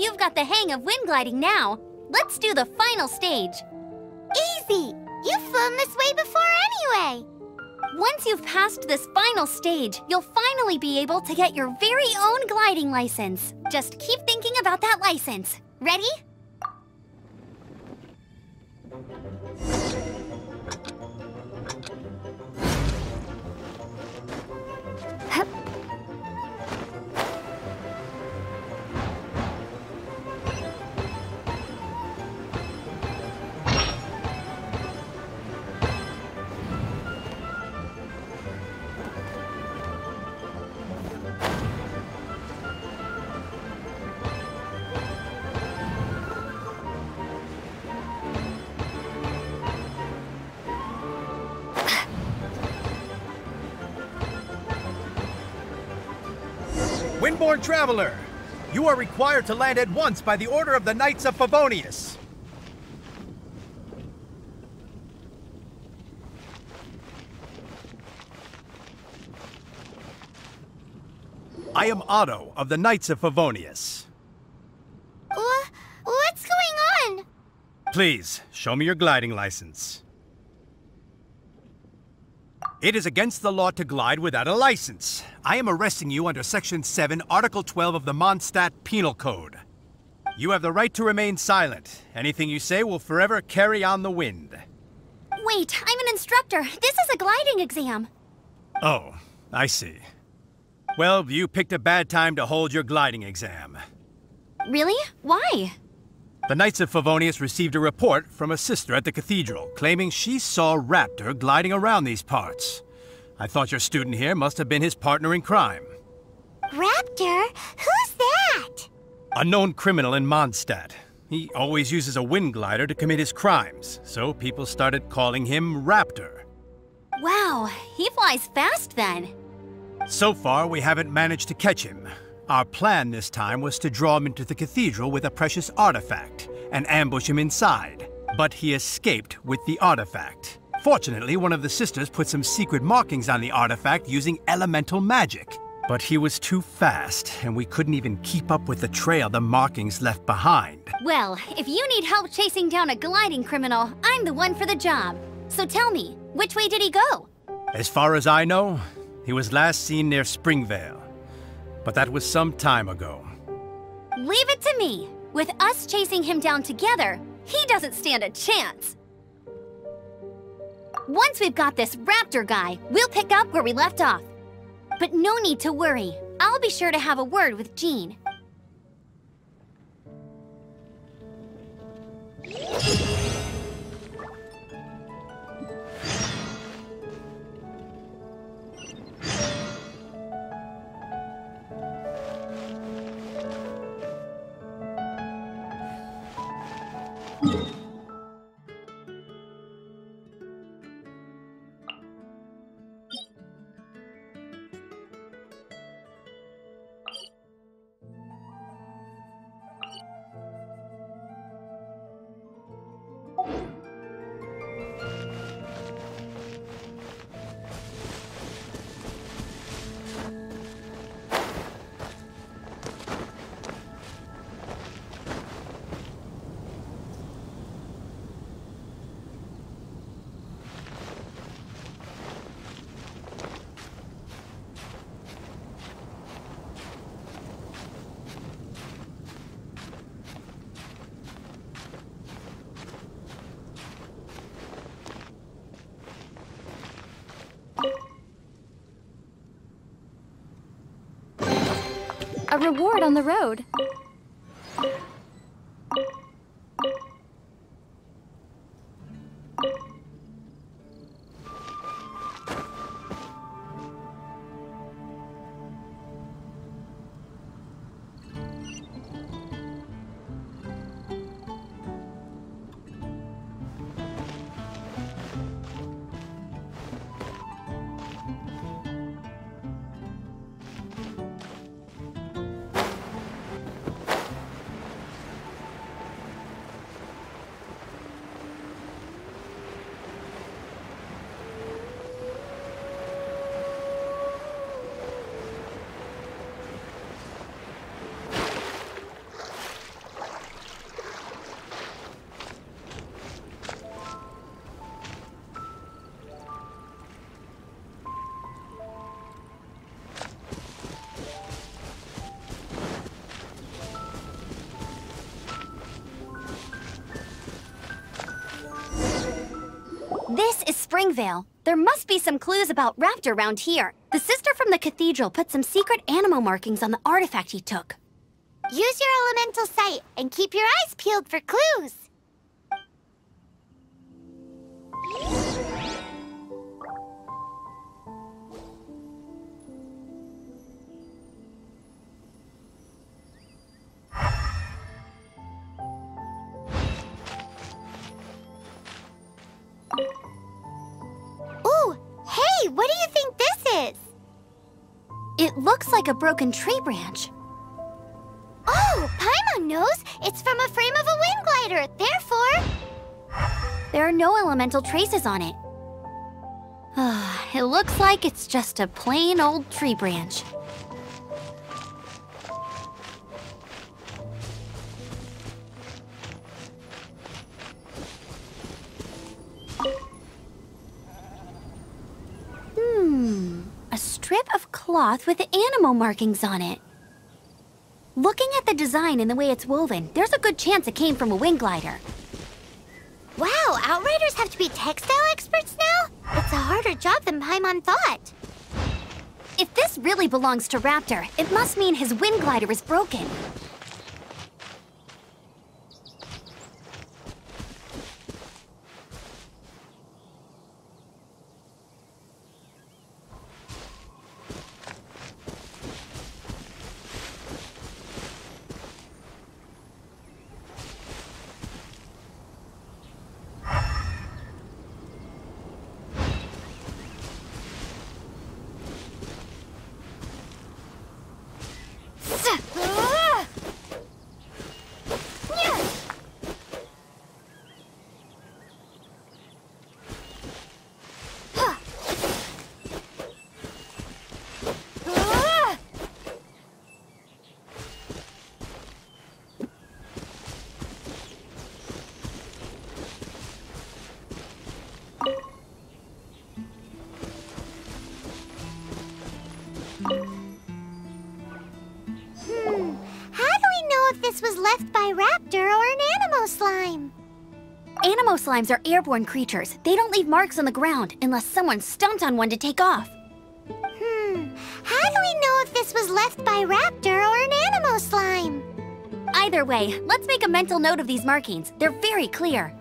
you've got the hang of wind gliding now. Let's do the final stage. Easy! You've flown this way before anyway! Once you've passed this final stage, you'll finally be able to get your very own gliding license. Just keep thinking about that license. Ready? Windborne Traveler, you are required to land at once by the order of the Knights of Favonius. I am Otto of the Knights of Favonius. What's going on? Please, show me your gliding license. It is against the law to glide without a license. I am arresting you under Section 7, Article 12 of the Mondstadt Penal Code. You have the right to remain silent. Anything you say will forever carry on the wind. Wait, I'm an instructor. This is a gliding exam. Oh, I see. Well, you picked a bad time to hold your gliding exam. Really? Why? The Knights of Favonius received a report from a sister at the cathedral claiming she saw Raptor gliding around these parts. I thought your student here must have been his partner in crime. Raptor? Who's that? A known criminal in Mondstadt. He always uses a wind glider to commit his crimes, so people started calling him Raptor. Wow, he flies fast then. So far, we haven't managed to catch him. Our plan this time was to draw him into the cathedral with a precious artifact and ambush him inside. But he escaped with the artifact. Fortunately, one of the sisters put some secret markings on the artifact using elemental magic. But he was too fast, and we couldn't even keep up with the trail the markings left behind. Well, if you need help chasing down a gliding criminal, I'm the one for the job. So tell me, which way did he go? As far as I know, he was last seen near Springvale. But that was some time ago. Leave it to me. With us chasing him down together, he doesn't stand a chance. Once we've got this Raptor guy, we'll pick up where we left off. But no need to worry. I'll be sure to have a word with Jean. A reward on the road. This is Springvale. There must be some clues about Raptor around here. The sister from the cathedral put some secret animal markings on the artifact he took. Use your elemental sight and keep your eyes peeled for clues. Ooh, hey, what do you think this is? It looks like a broken tree branch. Oh, Paimon knows. It's from a frame of a wind glider. Therefore, There are no elemental traces on it. It looks like it's just a plain old tree branch. A strip of cloth with animal markings on it. Looking at the design and the way it's woven, there's a good chance it came from a wind glider. wow, Outriders have to be textile experts now? It's a harder job than Paimon thought. If this really belongs to Raptor, it must mean his wind glider is broken. This was left by Raptor or an Animo slime. Animo slimes are airborne creatures. They don't leave marks on the ground unless someone stomped on one to take off. How do we know if this was left by Raptor or an Animo slime? Either way, let's make a mental note of these markings. They're very clear.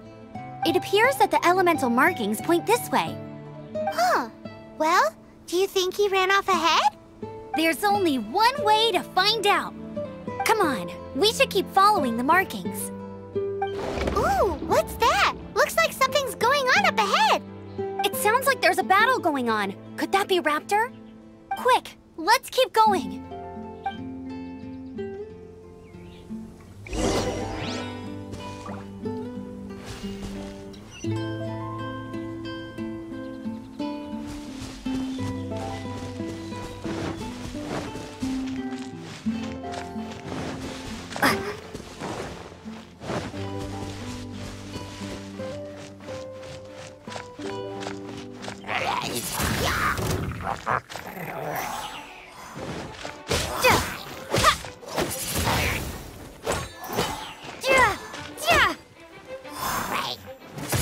It appears that the elemental markings point this way. Huh. Well, do you think he ran off ahead? There's only one way to find out. Come on, we should keep following the markings. Ooh, what's that? Looks like something's going on up ahead. It sounds like there's a battle going on. Could that be Raptor? Quick, let's keep going.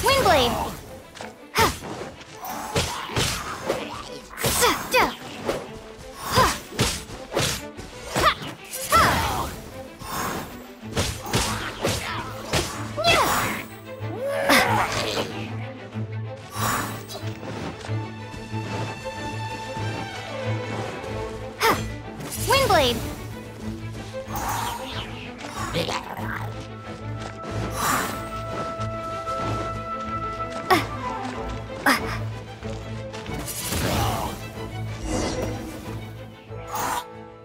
Windblade! Windblade!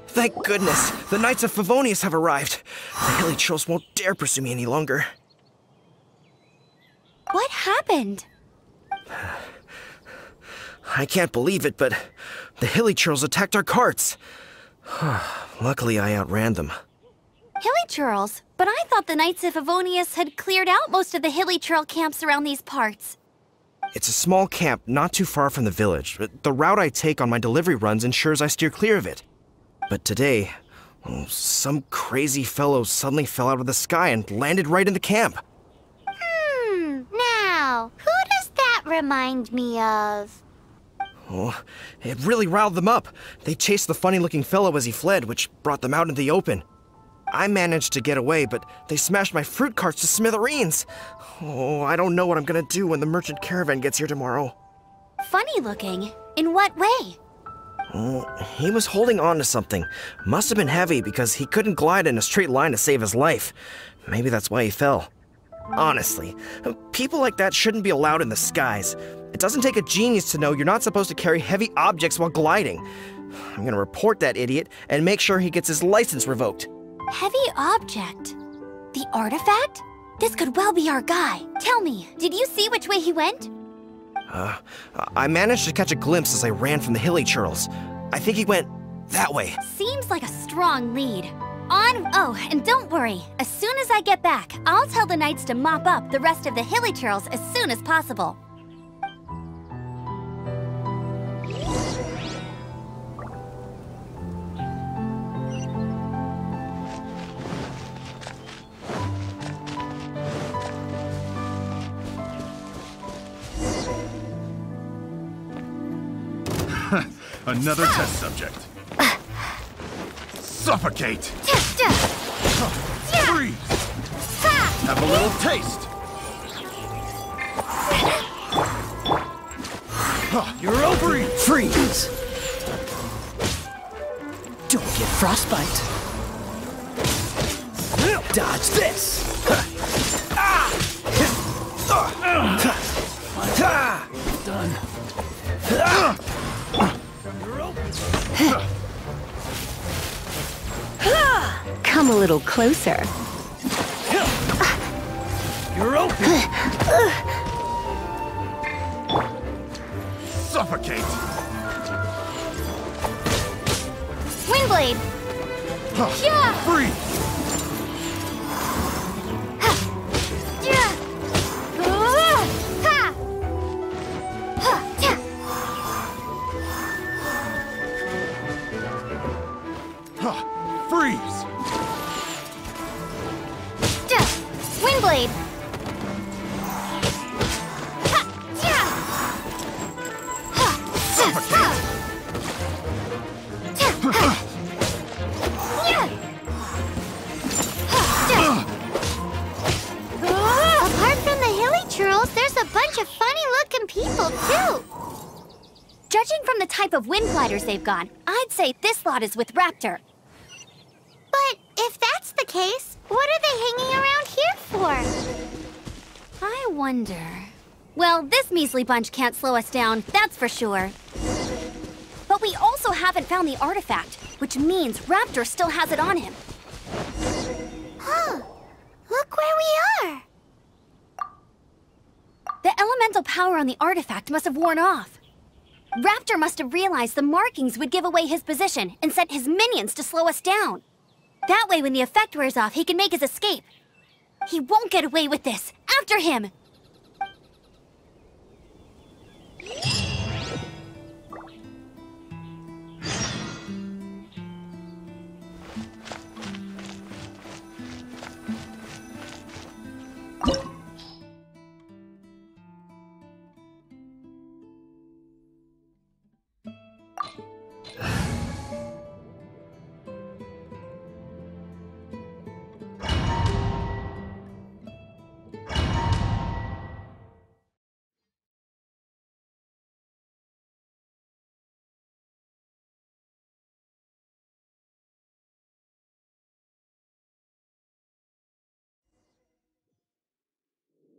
Thank goodness! The Knights of Favonius have arrived. The Hilly Trolls won't dare pursue me any longer. What happened? I can't believe it, but the Hilly Trolls attacked our carts. Luckily, I outran them. Hilly Churls? But I thought the Knights of Favonius had cleared out most of the Hilly Churl camps around these parts. It's a small camp not too far from the village. The route I take on my delivery runs ensures I steer clear of it. But today, some crazy fellow suddenly fell out of the sky and landed right in the camp. Now, who does that remind me of? Oh, it really riled them up. They chased the funny-looking fellow as he fled, which brought them out into the open. I managed to get away, but they smashed my fruit carts to smithereens. Oh, I don't know what I'm gonna do when the merchant caravan gets here tomorrow. Funny looking? In what way? Oh, he was holding on to something. Must have been heavy because he couldn't glide in a straight line to save his life. Maybe that's why he fell. Honestly, people like that shouldn't be allowed in the skies. It doesn't take a genius to know you're not supposed to carry heavy objects while gliding. I'm gonna report that idiot and make sure he gets his license revoked. Heavy object? The artifact? This could well be our guy. Tell me, did you see which way he went? I managed to catch a glimpse as I ran from the hilly churls. I think he went that way. Seems like a strong lead. Oh, and don't worry. As soon as I get back, I'll tell the knights to mop up the rest of the hilly churls as soon as possible. Another test subject. Suffocate! Freeze! Have a little taste! You're over! Freeze! Don't get frostbite. Dodge this! Done. Come a little closer. You're open! Suffocate! Windblade! Freeze! Freeze! Windblade! Suffocate! Apart from the hilly churls, there's a bunch of funny-looking people, too. Judging from the type of wind gliders they've got, I'd say this lot is with Raptor. But if that's the case, what are they hanging around here for? I wonder... Well, this measly bunch can't slow us down, that's for sure. But we also haven't found the artifact, which means Raptor still has it on him. Huh. Look where we are. The elemental power on the artifact must have worn off. Raptor must have realized the markings would give away his position and sent his minions to slow us down. That way, when the effect wears off, he can make his escape. He won't get away with this. After him!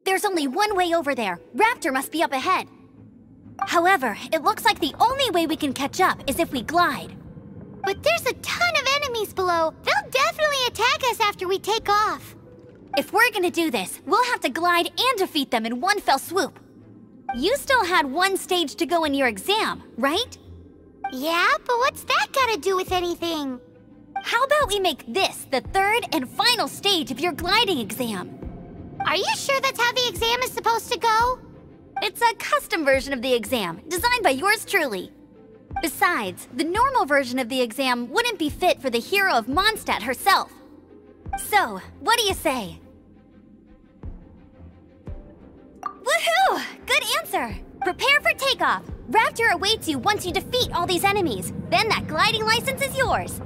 There's only one way over there. Raptor must be up ahead. However, it looks like the only way we can catch up is if we glide. But there's a ton of enemies below. They'll definitely attack us after we take off. If we're gonna do this, we'll have to glide and defeat them in one fell swoop. You still had one stage to go in your exam, right? Yeah, but what's that gotta do with anything? How about we make this the third and final stage of your gliding exam? Are you sure that's how the exam is supposed to go? It's a custom version of the exam, designed by yours truly. Besides, the normal version of the exam wouldn't be fit for the hero of Mondstadt herself. So, what do you say? Woo! Woohoo! Good answer! Prepare for takeoff! Raptor awaits you once you defeat all these enemies. Then that gliding license is yours.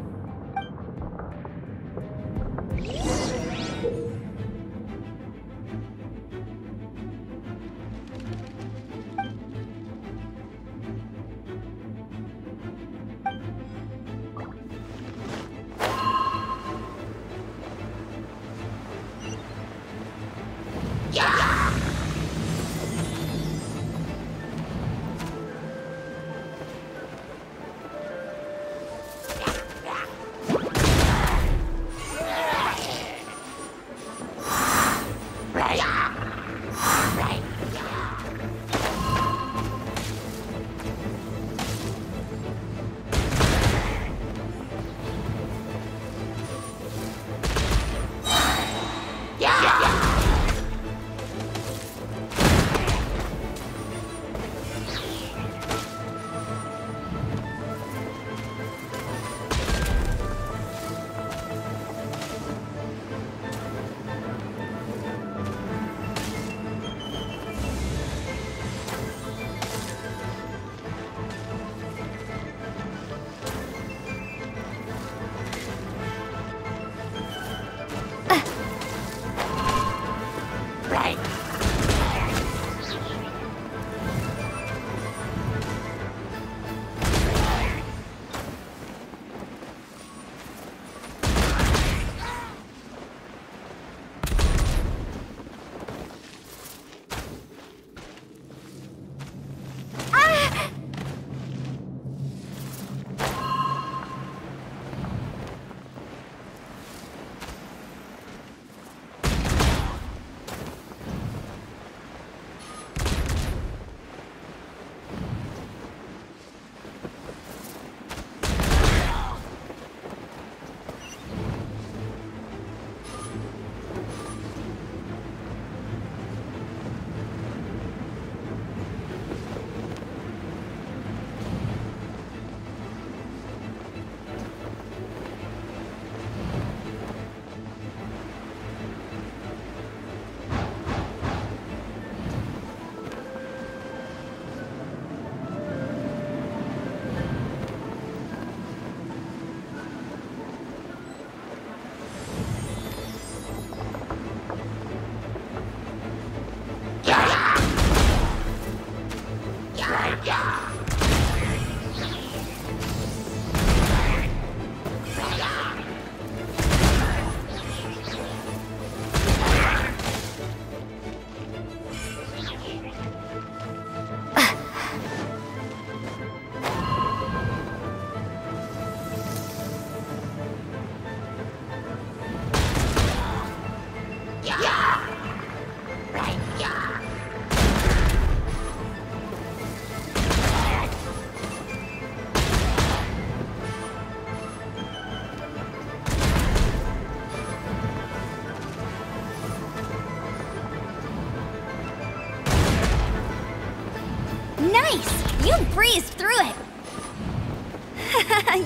You breezed through it!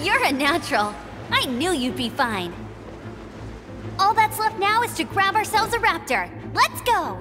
You're a natural. I knew you'd be fine. All that's left now is to grab ourselves a raptor. Let's go!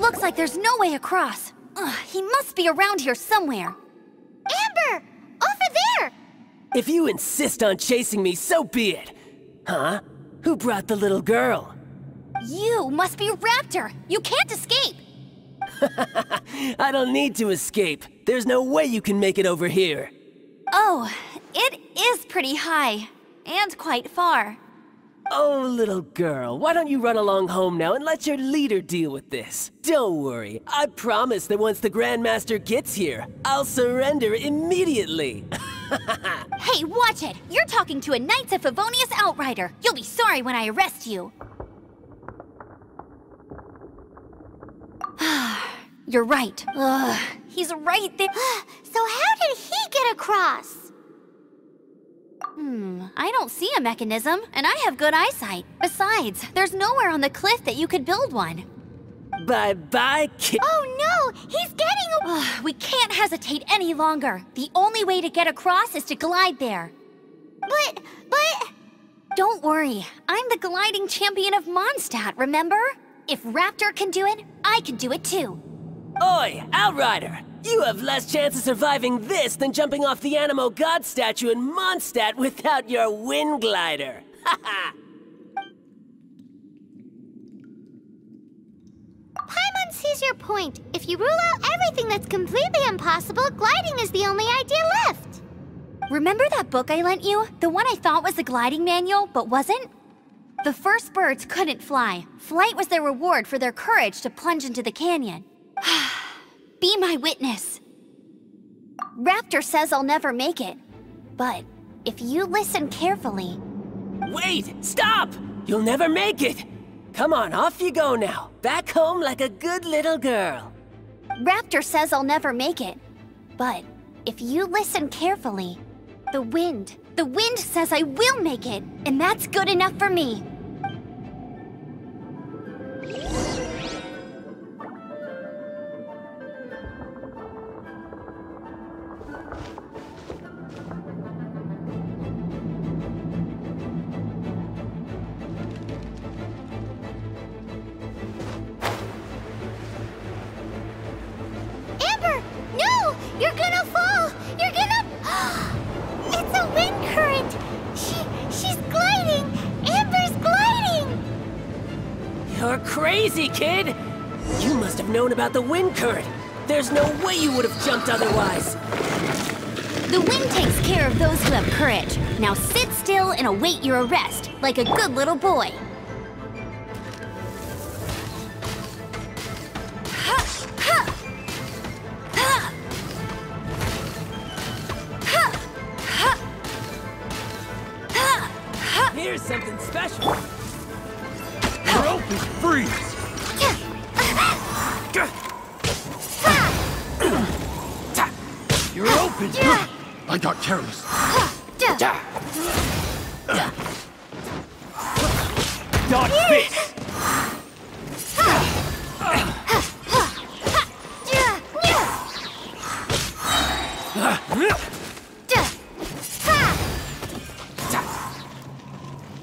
Looks like there's no way across. Ugh, he must be around here somewhere. Amber! Over there! If you insist on chasing me, so be it. Huh? Who brought the little girl? You must be Raptor. You can't escape. I don't need to escape. There's no way you can make it over here. Oh, it is pretty high. And quite far. Oh, little girl, why don't you run along home now and let your leader deal with this? Don't worry, I promise that once the Grandmaster gets here, I'll surrender immediately. Hey, watch it! You're talking to a Knights of Favonius outrider. You'll be sorry when I arrest you. You're right. Ugh, he's right there. So how did he get across? I don't see a mechanism, and I have good eyesight. Besides, there's nowhere on the cliff that you could build one. Bye-bye, kid. Oh no! He's getting We can't hesitate any longer. The only way to get across is to glide there. But... Don't worry. I'm the gliding champion of Mondstadt, remember? If Raptor can do it, I can do it too. Oi, Outrider! You have less chance of surviving this than jumping off the Animo God statue in Mondstadt without your wind glider. Haha! Paimon sees your point. If you rule out everything that's completely impossible, gliding is the only idea left. Remember that book I lent you? The one I thought was the gliding manual, but wasn't? The first birds couldn't fly. Flight was their reward for their courage to plunge into the canyon. Be my witness. Raptor says I'll never make it. But if you listen carefully... Wait! Stop! You'll never make it! Come on, off you go now. Back home like a good little girl. Raptor says I'll never make it. But if you listen carefully, the wind says I will make it, and that's good enough for me. Amber! No! You're gonna fall! You're gonna... It's a wind current! She's gliding! Amber's gliding! You're crazy, kid! You must have known about the wind current. There's no way you would have jumped otherwise. The wind takes care of those who have courage. Now sit still and await your arrest, like a good little boy. Here's something special. You're open! Freeze! You're open! I got careless. Dodge this!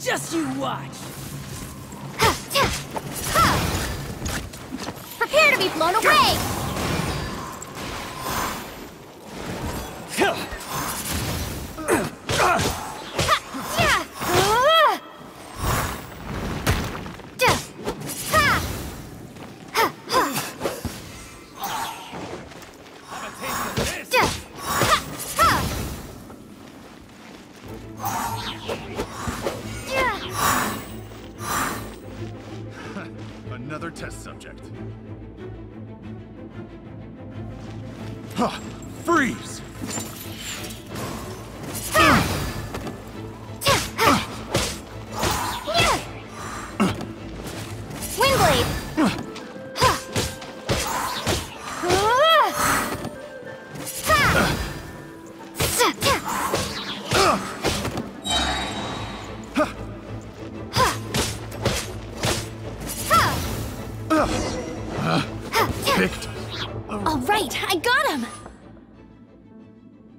Just you watch. Prepare to be blown away! Another test subject. Freeze! Windblade! Picked. All right, I got him!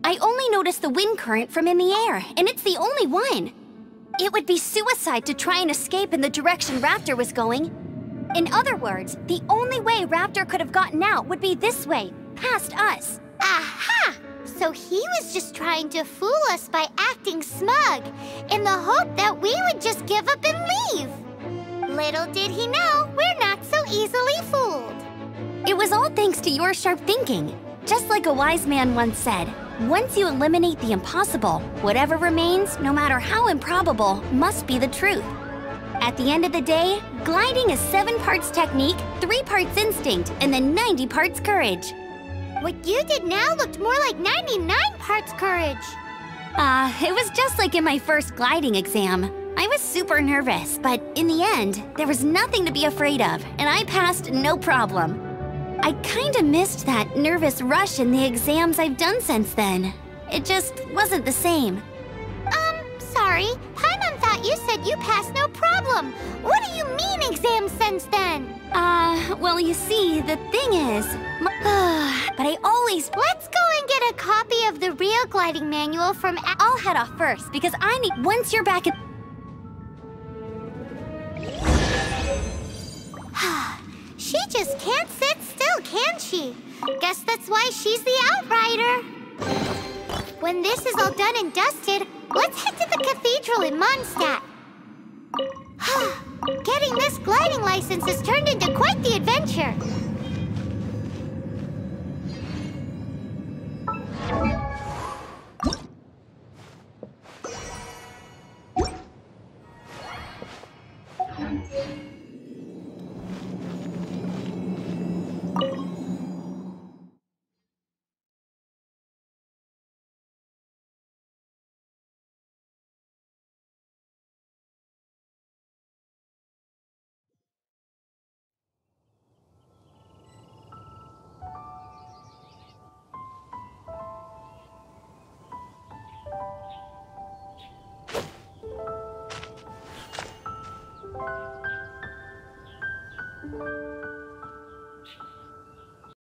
I only noticed the wind current from in the air, and it's the only one. It would be suicide to try and escape in the direction Raptor was going. In other words, the only way Raptor could have gotten out would be this way, past us. Aha! So he was just trying to fool us by acting smug, in the hope that we would just give up and leave. Little did he know, we're not so easily fooled. It was all thanks to your sharp thinking. Just like a wise man once said, once you eliminate the impossible, whatever remains, no matter how improbable, must be the truth. At the end of the day, gliding is 7 parts technique, 3 parts instinct, and then 90 parts courage. What you did now looked more like 99 parts courage. It was just like in my first gliding exam. I was super nervous, but in the end, there was nothing to be afraid of, and I passed no problem. I kinda missed that nervous rush in the exams I've done since then. It just wasn't the same. Sorry. Paimon thought you said you passed no problem. What do you mean exams since then? Well, you see, the thing is... but I always... Let's go and get a copy of the real gliding manual from... I'll head off first, because I need... Once you're back in... She just can't sit still, can she? Guess that's why she's the outrider. When this is all done and dusted, let's head to the cathedral in Mondstadt. Getting this gliding license has turned into quite the adventure.